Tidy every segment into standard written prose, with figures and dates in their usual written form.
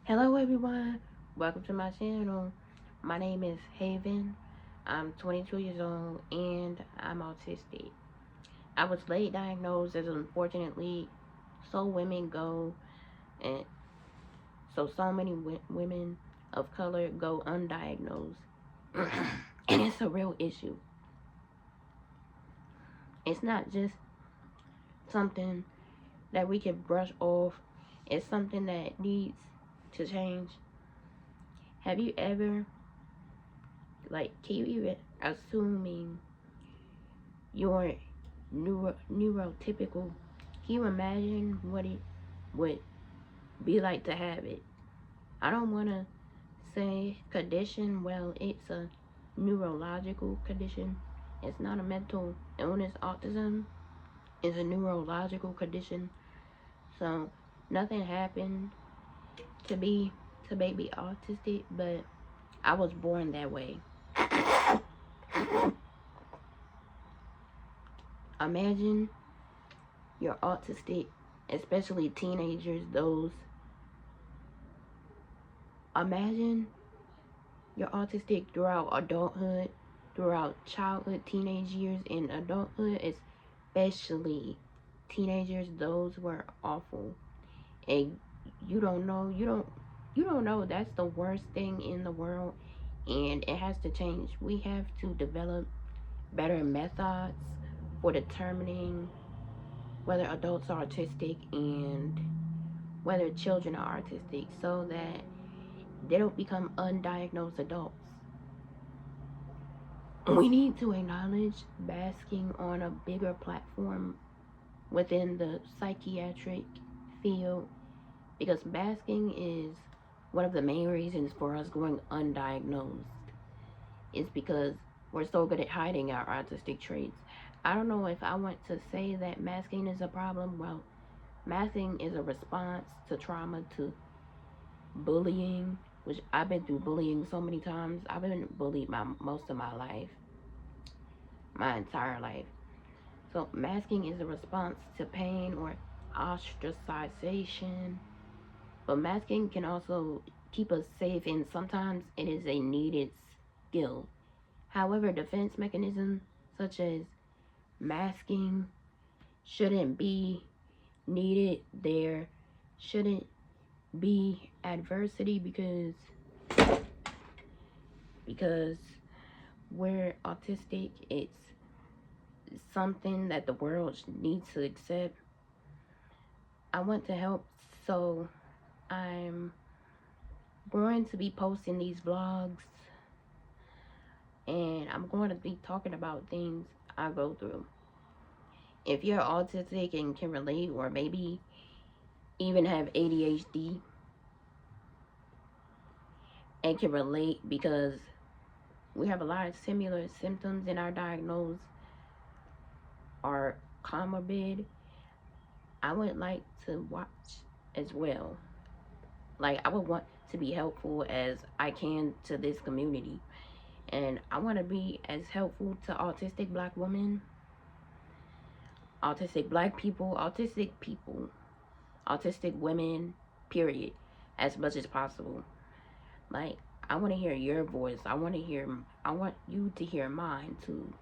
Hello everyone, welcome to my channel. My name is Haven. I'm 22 years old and I'm autistic. I was late diagnosed, as unfortunately so women go, and so many women of color go undiagnosed. And it's a real issue. It's not just something that we can brush off. It's something that needs to change. Have you ever, can you even, assuming you're neurotypical, can you imagine what it would be like to have it? I don't want to say condition. Well, it's a neurological condition. It's not a mental illness. Autism is a neurological condition. So nothing happened to be to make me autistic, but I was born that way. Imagine you're autistic, especially teenagers. Imagine you're autistic throughout adulthood, throughout childhood, teenage years, and adulthood, especially teenagers. Those were awful, and you don't know that's the worst thing in the world, and it has to change. We have to develop better methods for determining whether adults are autistic and whether children are autistic, so that they don't become undiagnosed adults. We need to acknowledge basking on a bigger platform within the psychiatric field, because basking is one of the main reasons for us going undiagnosed. It's because we're so good at hiding our autistic traits. I don't know if I want to say that masking is a problem. Well, masking is a response to trauma, to bullying, which I've been through bullying so many times. I've been bullied most of my life, my entire life. So masking is a response to pain or ostracization. But masking can also keep us safe, and sometimes it is a needed skill. However, defense mechanisms such as masking shouldn't be needed. There shouldn't be adversity, because we're autistic. It's something that the world needs to accept. I want to help, so I'm going to be posting these vlogs, and I'm going to be talking about things I go through. If you're autistic and can relate, or maybe even have ADHD and can relate, because we have a lot of similar symptoms in our diagnosis or comorbid, I would like to watch as well. I would want to be helpful as I can to this community. And I want to be as helpful to autistic black women, autistic black people, autistic women, period, as much as possible. I want to hear your voice. I want you to hear mine too.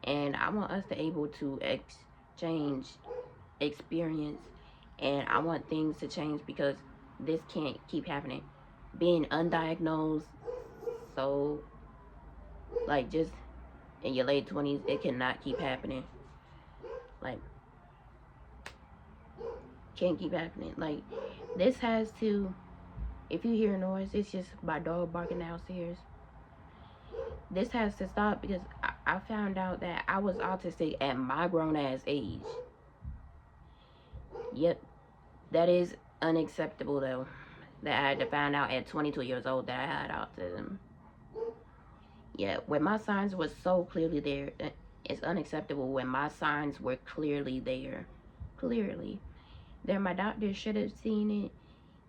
And I want us to able to exchange experience, and I want things to change, because this can't keep happening. Being undiagnosed, so just in your late 20s, it cannot keep happening. Can't keep happening. This has to, if you hear a noise, it's just my dog barking downstairs. This has to stop, because I found out that I was autistic at my grown ass age. Yep, that is unacceptable though. That I had to find out at 22 years old that I had autism. Yeah, when my signs were so clearly there, it's unacceptable when my signs were clearly there. Clearly. My doctor should have seen it,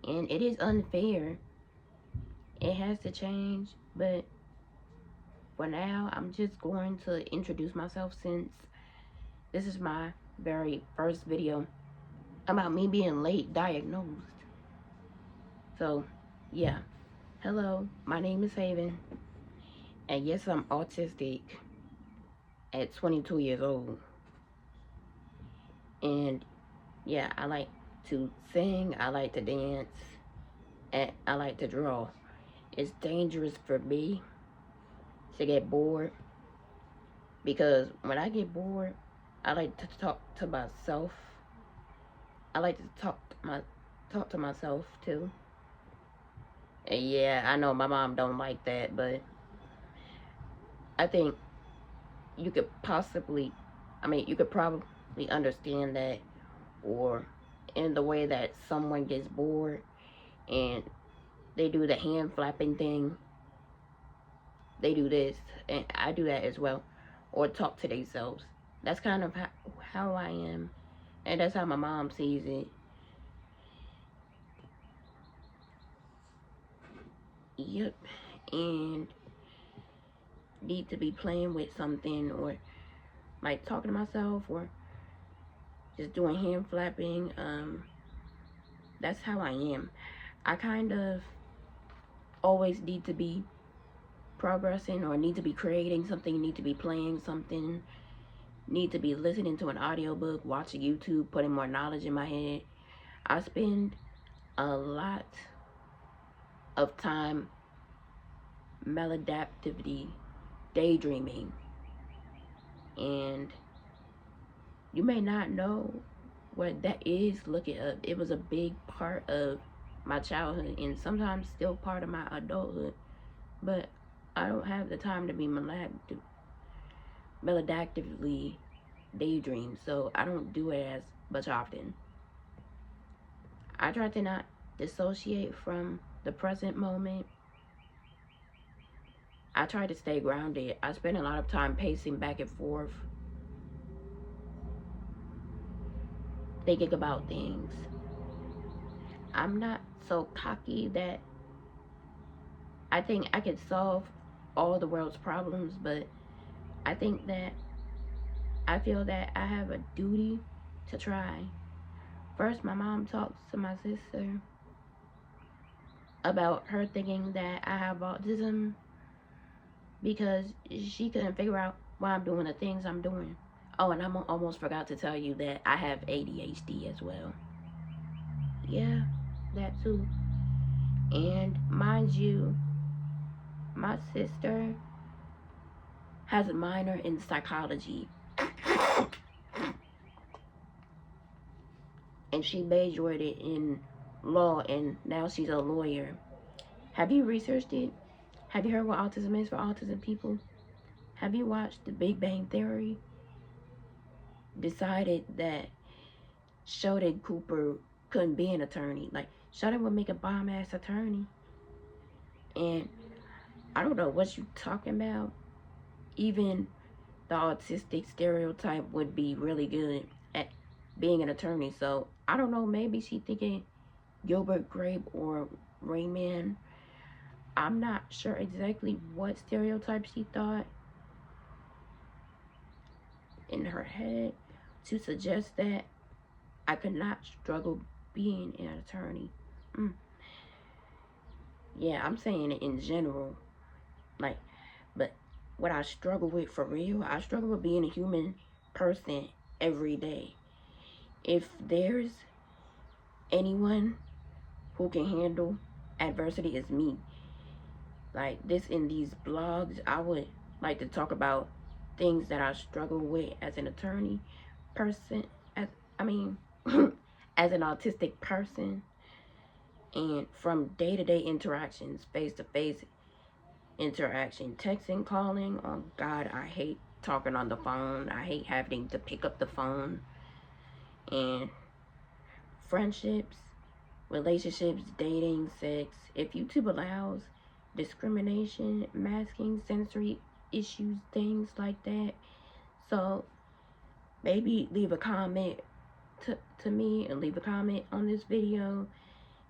and it is unfair. It has to change, but for now, I'm just going to introduce myself, since this is my very first video about me being late diagnosed. So, yeah. Hello, my name is Haven, and yes, I'm autistic at 22 years old. And yeah, I like to sing, I like to dance, and I like to draw. It's dangerous for me to get bored because when I get bored, I like to talk to myself. I like to talk to myself too. And yeah, I know my mom don't like that, but I think you could possibly, you could probably understand that, or in the way that someone gets bored and they do the hand flapping thing, they do this, and I do that as well, or talk to themselves. That's kind of how I am, and that's how my mom sees it. Yep, and need to be playing with something, or like talking to myself, or just doing hand flapping. That's how I am. I kind of always need to be progressing, or need to be creating something, need to be playing something, need to be listening to an audiobook, watching YouTube, putting more knowledge in my head. I spend a lot of time maladaptively daydreaming, and you may not know what that is. Look it up. It was a big part of my childhood and sometimes still part of my adulthood, but I don't have the time to be maladaptively daydream, so I don't do it as much often. I try to not dissociate from the present moment. I try to stay grounded. I spend a lot of time pacing back and forth, thinking about things. I'm not so cocky that I think I could solve all the world's problems, but I think that I feel that I have a duty to try. First, my mom talks to my sister about her thinking that I have autism because she couldn't figure out why I'm doing the things I'm doing. Oh, and I almost forgot to tell you that I have ADHD as well. Yeah, that too. And mind you, my sister has a minor in psychology and she majored in law, and now she's a lawyer. Have you researched it? Have you heard what autism is for autism people? Have you watched The Big Bang Theory? Decided that Sheldon Cooper couldn't be an attorney. Like, Sheldon would make a bomb ass attorney. And I don't know what you talking about. Even the autistic stereotype would be really good at being an attorney. So I don't know, maybe she thinking Gilbert Grape or Rayman. I'm not sure exactly what stereotype she thought in her head to suggest that I could not struggle being an attorney. Mm. Yeah, I'm saying it in general. Like, but what I struggle with for real, I struggle with being a human person every day. If there's anyone who can handle adversity, it's me. Like this in these blogs, I would like to talk about things that I struggle with as an attorney person, as I mean, as an autistic person, and from day-to-day interactions, face-to-face interaction, texting, calling. Oh God, I hate talking on the phone. I hate having to pick up the phone. And friendships, relationships, dating, sex. If YouTube allows discrimination, masking, sensory issues, things like that. So maybe leave a comment to me, and leave a comment on this video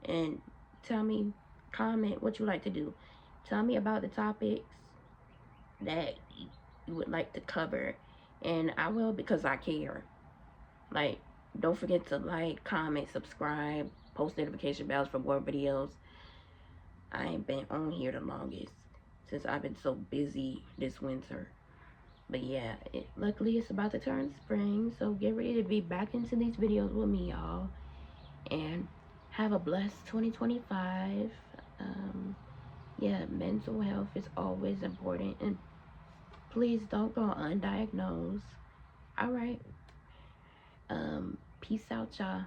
and tell me, comment what you like to do. Tell me about the topics that you would like to cover, and I will, because I care. Like, don't forget to like, comment, subscribe, post notification bells for more videos. I ain't been on here the longest since I've been so busy this winter. But yeah, luckily it's about to turn spring, so get ready to be back into these videos with me, y'all. And have a blessed 2025. Yeah, mental health is always important, and please don't go undiagnosed. All right. Peace out, y'all.